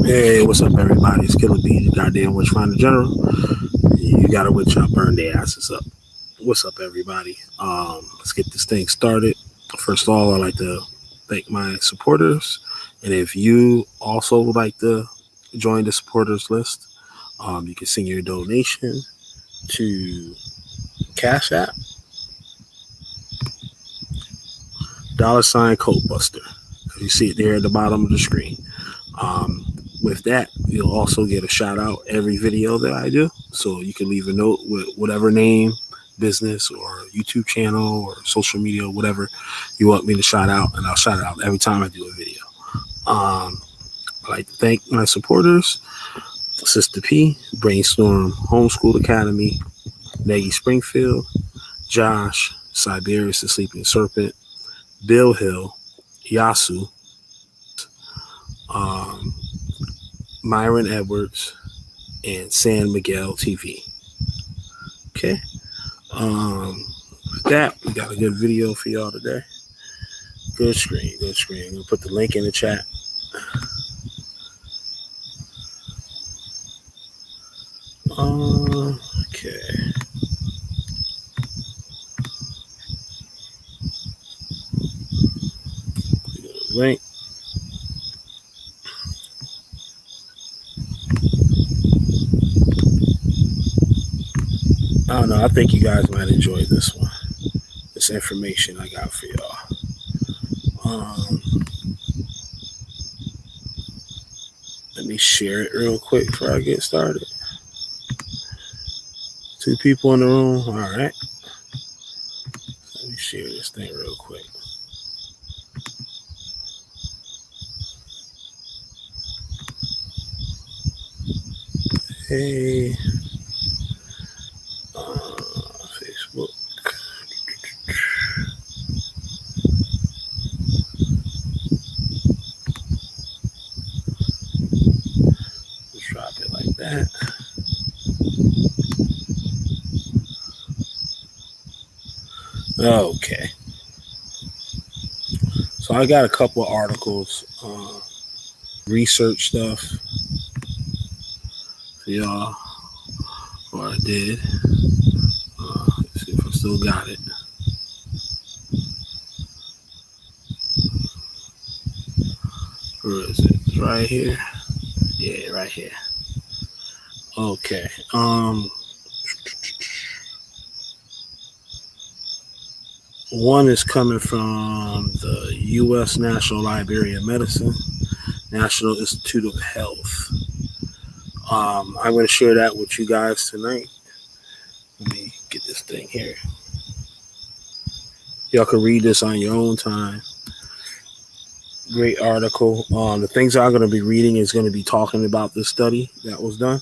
Hey, what's up, everybody? It's Killer B, the goddamn witch finder general. You got a witch, I'll burn their asses up. What's up, everybody? Let's get this thing started. First of all, I'd like to thank my supporters. And if you also would like to join the supporters list, you can send your donation to Cash App, $ Code Buster. You see it there at the bottom of the screen. With that, you'll also get a shout out every video that I do. So you can leave a note with whatever name, business, or YouTube channel, or social media, whatever you want me to shout out, and I'll shout it out every time I do a video. I'd like to thank my supporters: Sister P, Brainstorm Homeschool Academy, Maggie Springfield, Josh, Siberius the Sleeping Serpent, Bill Hill, Yasu, um, Myron Edwards, and San Miguel TV. Okay. With that, we got a good video for y'all today. Good screen, good screen. I'm gonna put the link in the chat. Okay. Link. I don't know. I think you guys might enjoy this one. This information I got for y'all. Let me share it real quick before I get started. 2 people in the room. All right. Let me share this thing real quick. Hey. Facebook. Just drop it like that. Okay. So I got a couple of articles, research stuff for y'all, or I did. Let's see if I still got it. Where is it? It's right here. Yeah, right here. Okay. One is coming from the U.S. National Library of Medicine, National Institute of Health. I'm going to share that with you guys tonight. Let me get this thing here. Y'all can read this on your own time. Great article. The things I'm going to be reading is going to be talking about this study that was done.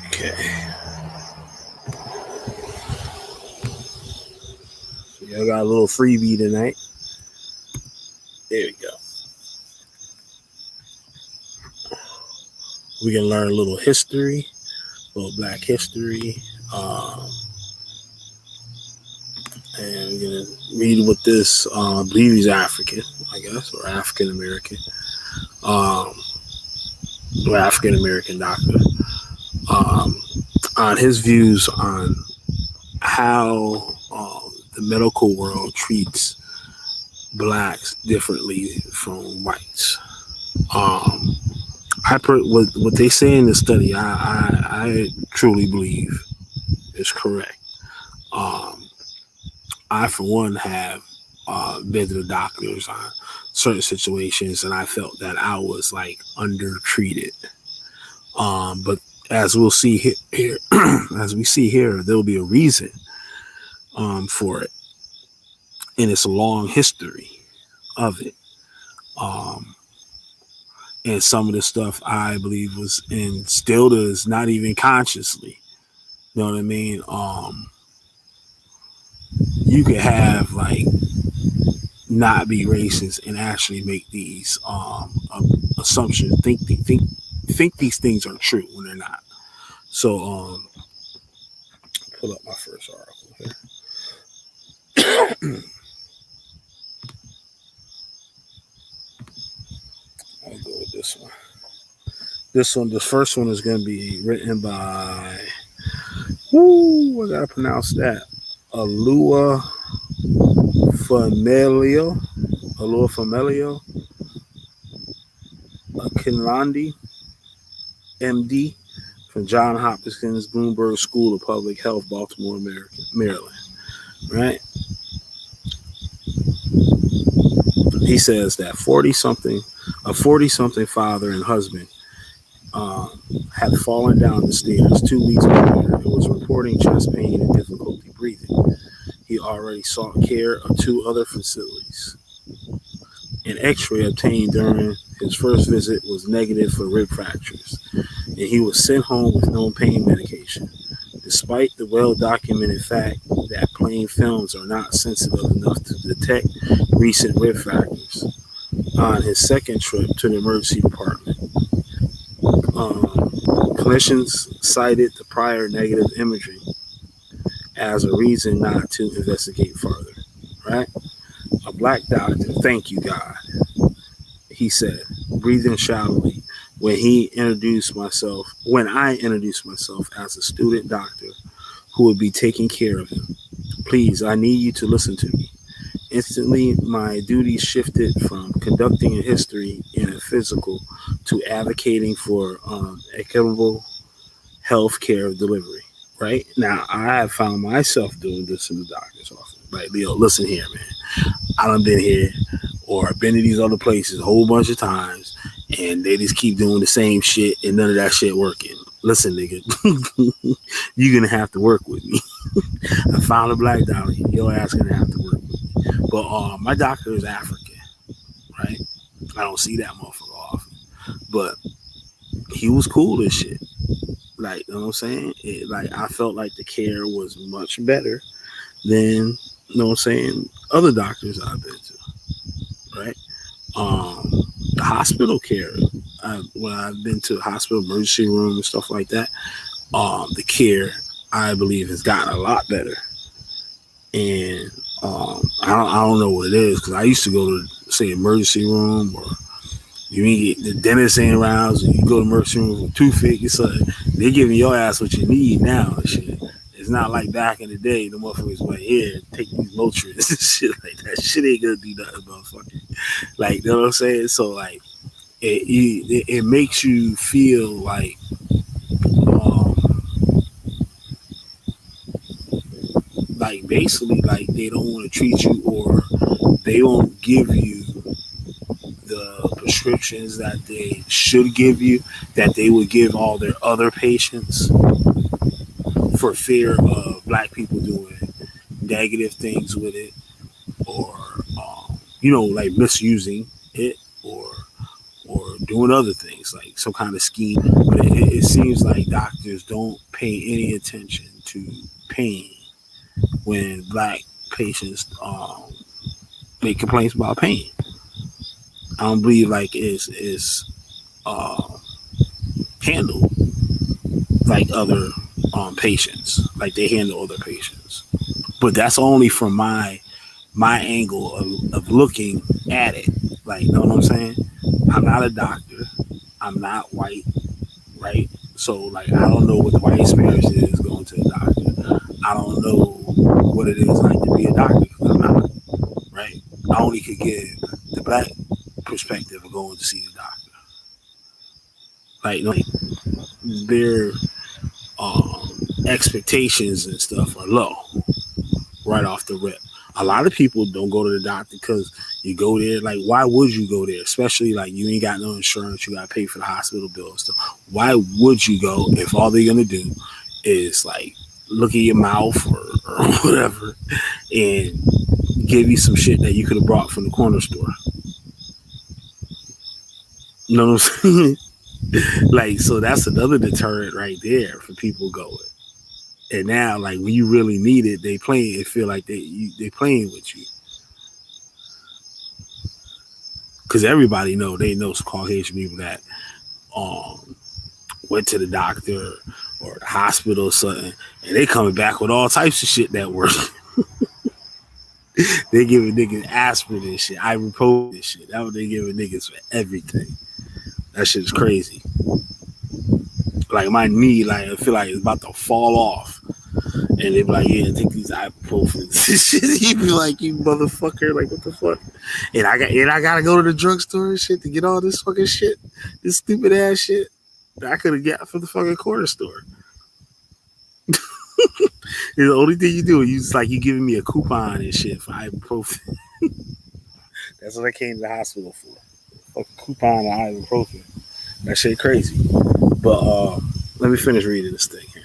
Okay. So y'all got a little freebie tonight. There we go. We can learn a little history, a little Black history. And we're going to read what this, I believe he's African, I guess, or African American. Or African American doctor. On his views on how the medical world treats blacks differently from whites. What they say in the study, I truly believe is correct. I, for one, have been to the doctors on certain situations, and I felt that I was like undertreated. But as we'll see here, as we see here, there'll be a reason for it, and it's a long history of it. And some of the stuff I believe was instilled us not even consciously. You know what I mean? You could have like not be racist and actually make these assumptions, think these things are true when they're not. So pull up my first article here. this one. The first one is going to be written by, I gotta pronounce that, Alua Familio, Kinlandi, MD, from John Hopkins Bloomberg School of Public Health, Baltimore, Maryland. Right? He says that a 40-something father and husband had fallen down the stairs 2 weeks earlier and was reporting chest pain and difficulty breathing. He already sought care at 2 other facilities. An x-ray obtained during his first visit was negative for rib fractures, and he was sent home with no pain medication, despite the well-documented fact that plain films are not sensitive enough to detect recent rib fractures. On his second trip to the emergency department, clinicians cited the prior negative imagery as a reason not to investigate further. Right? A black doctor, thank you, God, he said, breathing shallowly when I introduced myself as a student doctor who would be taking care of him. Please, I need you to listen to me. Instantly, my duties shifted from conducting a history and a physical to advocating for equitable health care delivery. Right? Now, I have found myself doing this in the doctor's office. Like, Leo, listen here, man. I done been here or I've been to these other places a whole bunch of times and they just keep doing the same shit and none of that shit working. Listen, nigga, you're going to have to work with me. I found a black doctor. Your ass going to have to work with me. But my doctor is African, right? I don't see that motherfucker often. But he was cool as shit. Like, you know what I'm saying? I felt like the care was much better than, you know what I'm saying, other doctors I've been to, right? The hospital care, when I've been to hospital emergency room and stuff like that, the care, I believe, has gotten a lot better. And I don't know what it is, because I used to go to, say, emergency room, or you get the dentist ain't around, so you go to the emergency room with toothache, so they're giving your ass what you need now and shit. It's not like back in the day, the motherfuckers went, here, take these Motrin and shit like that. Shit ain't gonna do nothing, motherfucker. Like, you know what I'm saying? So, like, it makes you feel like, basically, like they don't want to treat you, or they won't give you the prescriptions that they should give you, that they would give all their other patients, for fear of black people doing negative things with it, or like misusing it, or doing other things, like some kind of scheme. But it seems like doctors don't pay any attention to pain when black patients make complaints about pain. I don't believe like it's handled like other patients, like they handle other patients. But that's only from my angle of looking at it. Like, you know what I'm saying? I'm not a doctor. I'm not white, right? So, like, I don't know what the white experience is going to the doctor. I don't know what it is like to be a doctor, because I'm not, right? I only could give the black perspective of going to see the doctor. Like, their expectations and stuff are low right off the rip. A lot of people don't go to the doctor because you go there, like, why would you go there? Especially, like, you ain't got no insurance, you got to pay for the hospital bill and stuff. Why would you go if all they're going to do is, like, look at your mouth or whatever and give you some shit that you could have brought from the corner store? You know what I'm saying? Like, so that's another deterrent right there for people going. And now, like, when you really need it, they feel like they playing with you. Because everybody they know some Caucasian people that went to the doctor or the hospital or something, and they coming back with all types of shit that work. They giving niggas aspirin and shit, ibuprofen and shit. That's what they giving niggas for everything. That shit is crazy. Like my knee, like I feel like it's about to fall off. And they be like, yeah, take these ibuprofen. You be like, you motherfucker, like what the fuck? And I gotta go to the drugstore and shit to get all this fucking shit, this stupid ass shit that I could have got from the fucking corner store. The only thing you do, you giving me a coupon and shit for ibuprofen. That's what I came to the hospital for. A coupon of ibuprofen. That shit crazy. But let me finish reading this thing here.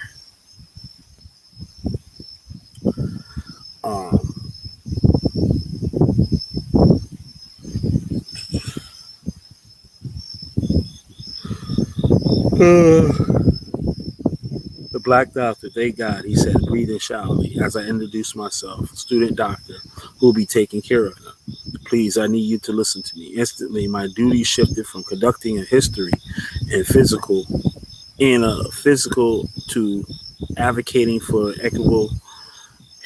The black doctor, thank God, he said, breathing shallowly as I introduced myself, student doctor, who will be taking care of him. Please, I need you to listen to me. Instantly, my duty shifted from conducting a history and physical to advocating for equitable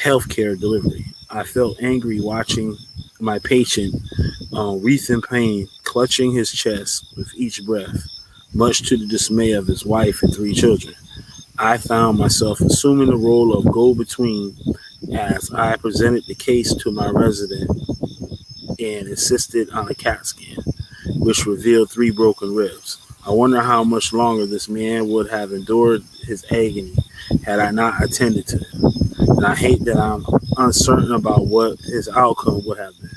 healthcare delivery. I felt angry watching my patient wreathed in pain, clutching his chest with each breath, much to the dismay of his wife and 3 children. I found myself assuming the role of go-between as I presented the case to my resident and insisted on a CAT scan, which revealed 3 broken ribs. I wonder how much longer this man would have endured his agony had I not attended to him. And I hate that I'm uncertain about what his outcome would have been.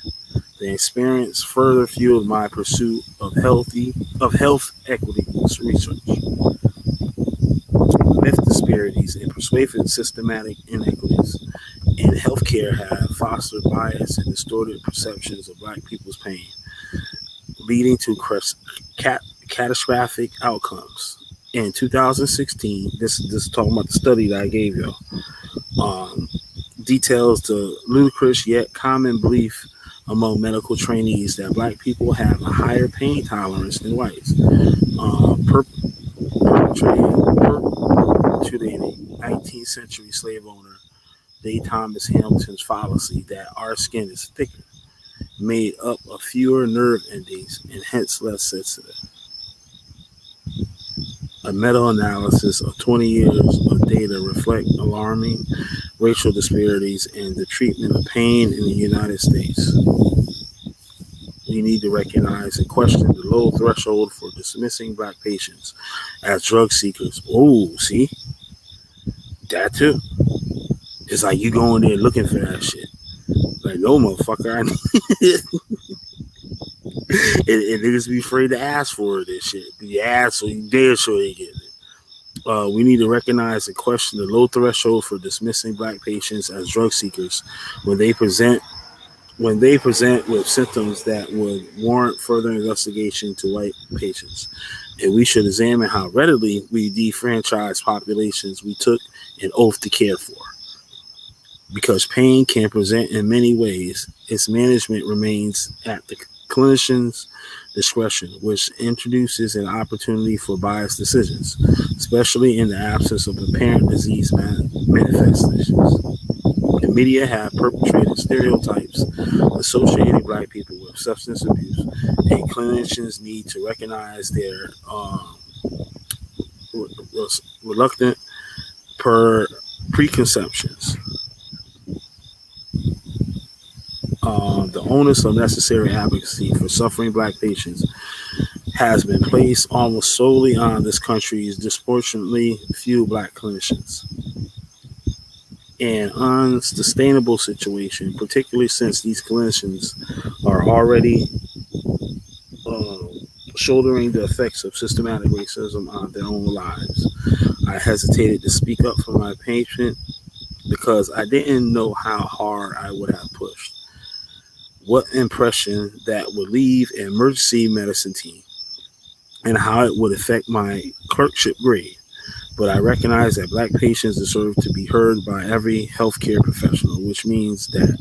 The experience further fueled my pursuit of health equity research. Myth disparities and pervasive systematic inequities in healthcare have fostered bias and distorted perceptions of Black people's pain, leading to catastrophic outcomes. In 2016, this is talking about the study that I gave you. Details the ludicrous yet common belief among medical trainees that Black people have a higher pain tolerance than whites. To the 19th century slave owner Day Thomas Hamilton's fallacy that our skin is thicker, made up of fewer nerve endings, and hence less sensitive. A meta-analysis of 20 years of data reflect alarming racial disparities in the treatment of pain in the United States. We need to recognize and question the low threshold for dismissing Black patients as drug seekers. Oh, see? That too. It's like you going there looking for that shit. Like, no, motherfucker, I need and niggas be afraid to ask for it and shit. You ask, so you damn sure they get it. We need to recognize and question the low threshold for dismissing Black patients as drug seekers when they present with symptoms that would warrant further investigation to white patients. And we should examine how readily we defranchise populations we took an oath to care for. Because pain can present in many ways, its management remains at the clinician's discretion, which introduces an opportunity for biased decisions, especially in the absence of apparent disease manifestations. The media have perpetrated stereotypes associating Black people with substance abuse, and clinicians need to recognize their reluctant preconceptions. The onus of necessary advocacy for suffering Black patients has been placed almost solely on this country's disproportionately few Black clinicians. An unsustainable situation, particularly since these clinicians are already shouldering the effects of systematic racism on their own lives. I hesitated to speak up for my patient because I didn't know how hard I would have pushed, what impression that would leave an emergency medicine team, and how it would affect my clerkship grade. But I recognize that Black patients deserve to be heard by every healthcare professional, which means that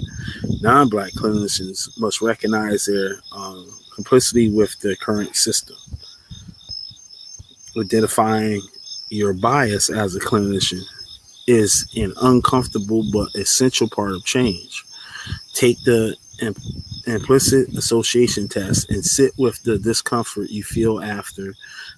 non-Black clinicians must recognize their complicity with the current system. Identifying your bias as a clinician is an uncomfortable but essential part of change. Take the implicit association test and sit with the discomfort you feel after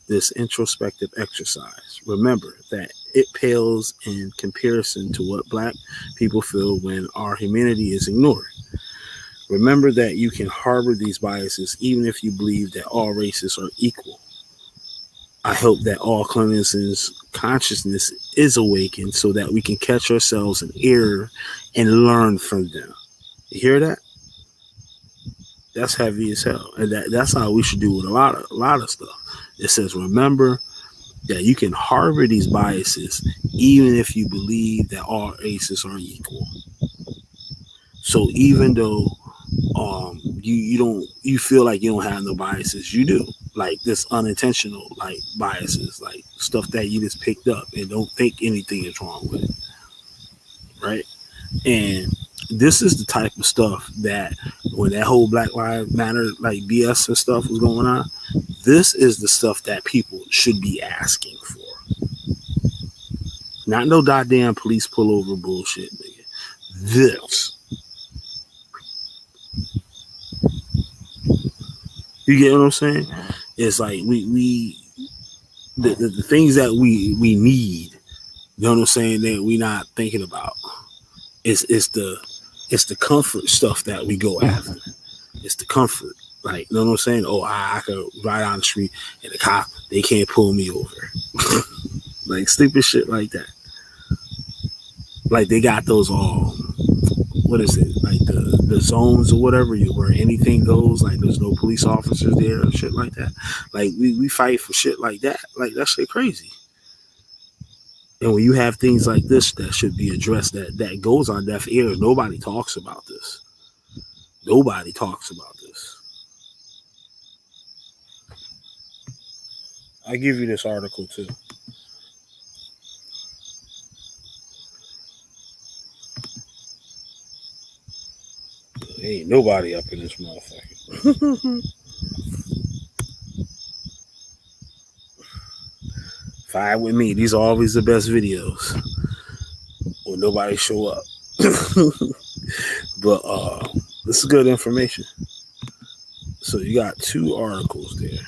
this introspective exercise. Remember that it pales in comparison to what Black people feel when our humanity is ignored. Remember that you can harbor these biases even if you believe that all races are equal. I hope that all cleanliness consciousness is awakened so that we can catch ourselves in error and learn from them. You hear that? That's heavy as hell, and that's how we should do with a lot of stuff. It says, remember that you can harbor these biases even if you believe that all races are equal. So even though you feel like you don't have no biases, you do. Like this unintentional like biases, like stuff that you just picked up and don't think anything is wrong with it, right? And this is the type of stuff that when that whole Black Lives Matter like BS and stuff was going on, this is the stuff that people should be asking for. Not no goddamn police pullover bullshit, nigga. This. You get what I'm saying? It's like the things that we need, you know what I'm saying, that we not thinking about. It's the comfort stuff that we go after. It's the comfort. Like, you know what I'm saying? Oh, I could ride on the street and the cop, they can't pull me over. Like stupid shit like that. Like they got those what is it? Like the zones or whatever, where anything goes, like there's no police officers there or shit like that. Like we fight for shit like that. Like that shit crazy. And when you have things like this that should be addressed, that goes on deaf ears, nobody talks about this. Nobody talks about this. I give you this article too. Ain't nobody up in this motherfucker. Fine with me. These are always the best videos when nobody show up. But this is good information. So you got 2 articles there,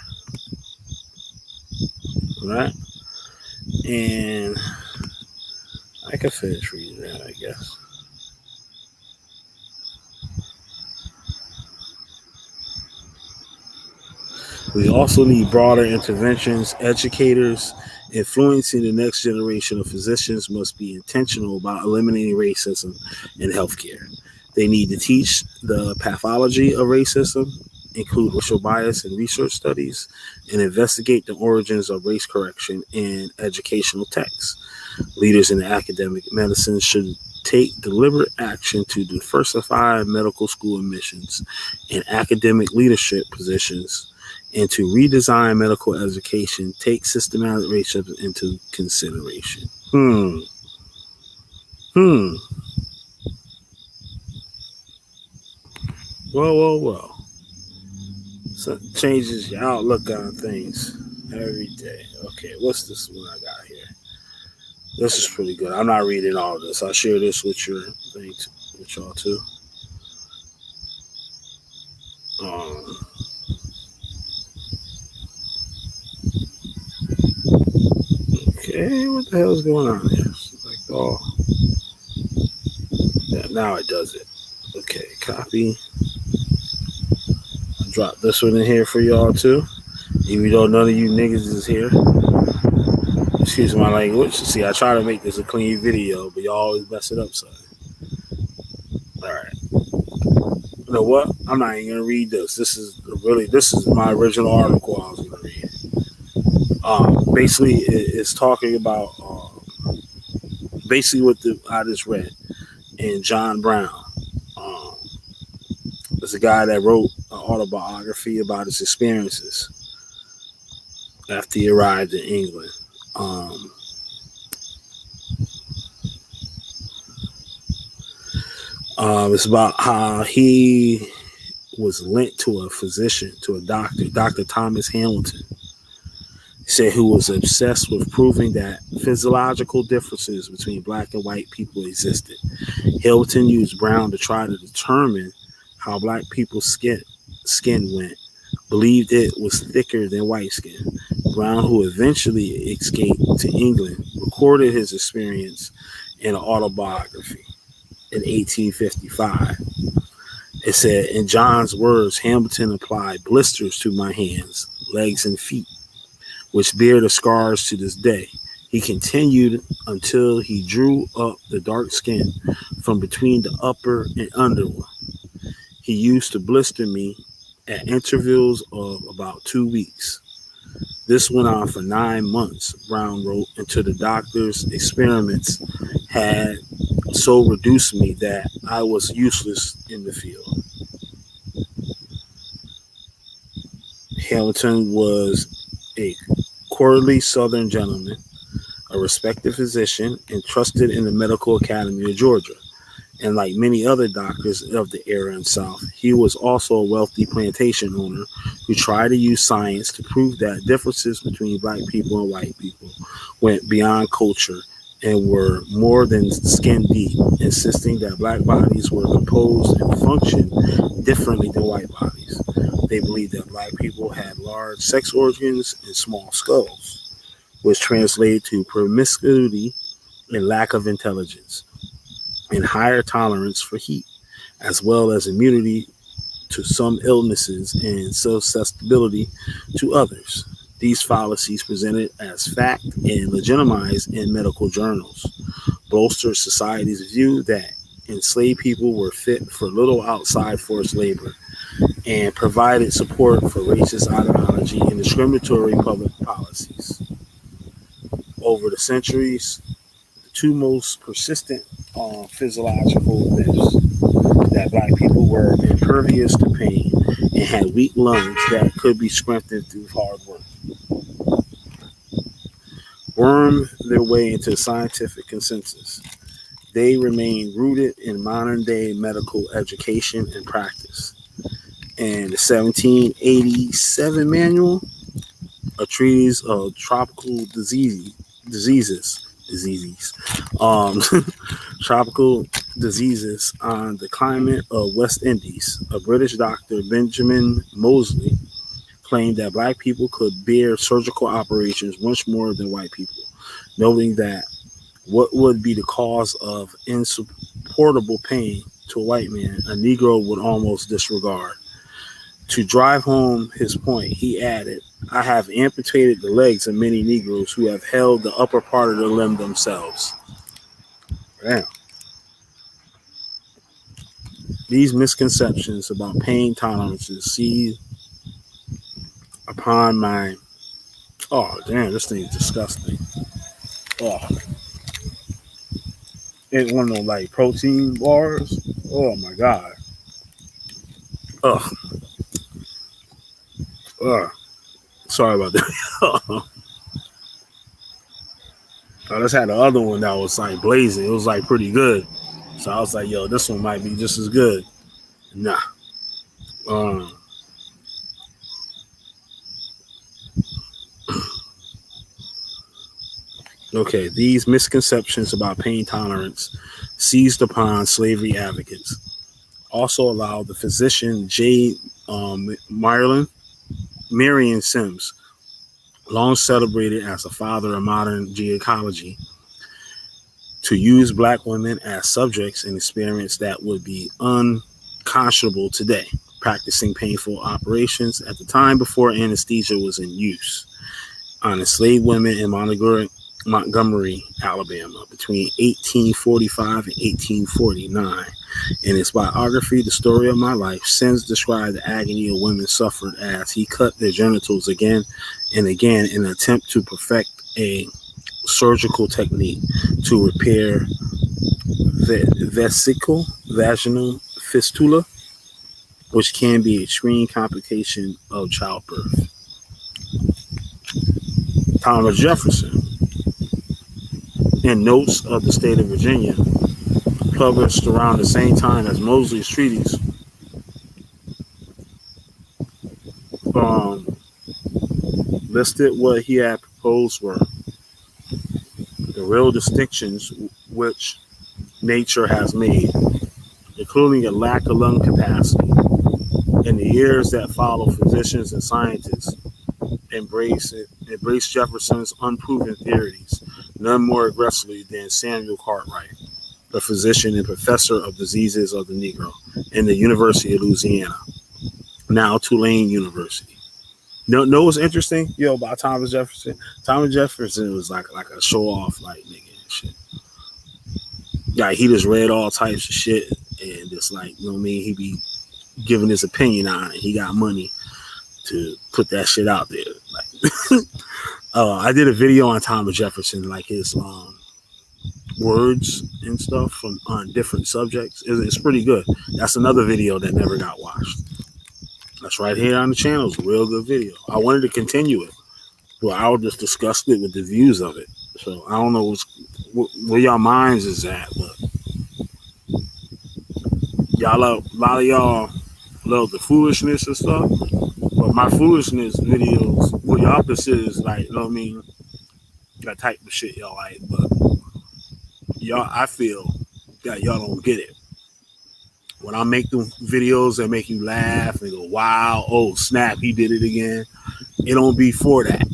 right? And I can finish reading that, I guess. We also need broader interventions. Educators influencing the next generation of physicians must be intentional about eliminating racism in healthcare. They need to teach the pathology of racism, include racial bias in research studies, and investigate the origins of race correction in educational texts. Leaders in academic medicine should take deliberate action to diversify medical school admissions and academic leadership positions, and to redesign medical education, take systematic racism into consideration. Well. So changes your outlook on things every day. Okay, what's this one I got here? This is pretty good. I'm not reading all of this. I'll share this with your thing with y'all too. Okay, what the hell is going on here? It's like, yeah, now it does it. Okay, copy. I dropped this one in here for y'all too. Even though none of you niggas is here. Excuse my language. See, I try to make this a clean video, but y'all always mess it up, son. Alright. You know what? I'm not even gonna read this. This is my original article I was gonna read. Basically, it's talking about basically what I just read. And John Brown, there's a guy that wrote an autobiography about his experiences after he arrived in England. It's about how he was linked to a physician, to a doctor, Dr. Thomas Hamilton. He said who was obsessed with proving that physiological differences between black and white people existed. Hamilton used Brown to try to determine how black people's skin went, believed it was thicker than white skin. Brown, who eventually escaped to England, recorded his experience in an autobiography in 1855. It said, in John's words, Hamilton applied blisters to my hands, legs, and feet, which bear the scars to this day. He continued until he drew up the dark skin from between the upper and under one. He used to blister me at intervals of about 2 weeks. This went on for 9 months, Brown wrote, until the doctor's experiments had so reduced me that I was useless in the field. Hamilton was a courtly Southern gentleman, a respected physician, and trusted in the Medical Academy of Georgia. And like many other doctors of the era in South, he was also a wealthy plantation owner who tried to use science to prove that differences between black people and white people went beyond culture and were more than skin deep, insisting that black bodies were composed and functioned differently than white bodies. They believed that black people had large sex organs and small skulls, which translated to promiscuity and lack of intelligence, and higher tolerance for heat, as well as immunity to some illnesses and susceptibility to others. These fallacies, presented as fact and legitimized in medical journals, bolstered society's view that enslaved people were fit for little outside forced labor and provided support for racist ideology and discriminatory public policies. Over the centuries, the two most persistent physiological myths that black people were impervious to pain and had weak lungs that could be strengthened through hard work wormed their way into scientific consensus. They remain rooted in modern day medical education and practice. And the 1787 manual, a treatise of tropical diseases, tropical diseases on the climate of West Indies. A British doctor, Benjamin Moseley, claimed that black people could bear surgical operations much more than white people, noting that what would be the cause of insupportable pain to a white man, a Negro would almost disregard. To drive home his point, he added, I have amputated the legs of many Negroes who have held the upper part of the limb themselves. Damn. These misconceptions about pain tolerances seized upon my... Oh, damn, this thing is disgusting. Oh. It's one of those, like, protein bars. Oh, my God. Ugh. Ugh. Sorry about that. I just had the other one that was, like, blazing. It was, like, pretty good. So I was like, yo, this one might be just as good. Nah. Okay, these misconceptions about pain tolerance seized upon slavery advocates. Also allowed the physician J. Marion Sims, long celebrated as the father of modern gynecology, to use black women as subjects in experiments that would be unconscionable today, practicing painful operations at the time before anesthesia was in use on enslaved women in Montgomery, Alabama, between 1845 and 1849. In his biography, The Story of My Life, Sims described the agony of women suffered as he cut their genitals again and again in an attempt to perfect a surgical technique to repair vesical vaginal fistula, which can be an extreme complication of childbirth. Thomas Jefferson, in Notes of the State of Virginia, published around the same time as Moseley's treatise, listed what he had proposed were the real distinctions which nature has made, including a lack of lung capacity, In the years that follow, physicians and scientists embrace Jefferson's unproven theories none more aggressively than Samuel Cartwright, the physician and professor of diseases of the Negro in the University of Louisiana, now Tulane University. Know what's interesting, about Thomas Jefferson? Thomas Jefferson was like a show off, like, nigga and shit. Like, he just read all types of shit and just, like, he be giving his opinion on it. He got money to put that shit out there. Like, I did a video on Thomas Jefferson, like his words and stuff on different subjects. It's pretty good. That's another video that never got watched. That's right here on the channel. It's a real good video. I wanted to continue it, but I was just disgusted with the views of it. So I don't know where y'all minds is at, but a lot of y'all love the foolishness and stuff. But my foolishness videos, what y'all consider like, that type of shit y'all like. But I feel that y'all don't get it. When I make them videos that make you laugh and go, wow, oh snap, he did it again. It don't be for that.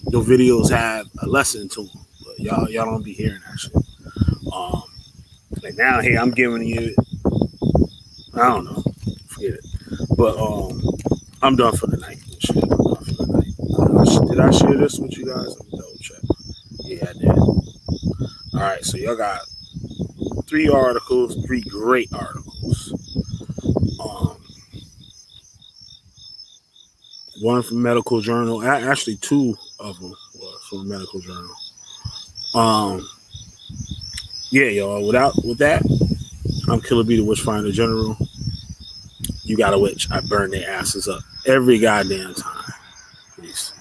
The videos have a lesson to them, but y'all don't be hearing that shit. Like now, hey, I'm giving you, I don't know, forget it. But I'm done for the night. Did I share this with you guys? Let me double check. Yeah, I did. All right, so y'all got 3 great articles. One from Medical Journal. Actually, 2 of them was from Medical Journal. Yeah, y'all. With that, I'm Killer B, the Witchfinder General. You got a witch. I burn their asses up every goddamn time. Peace.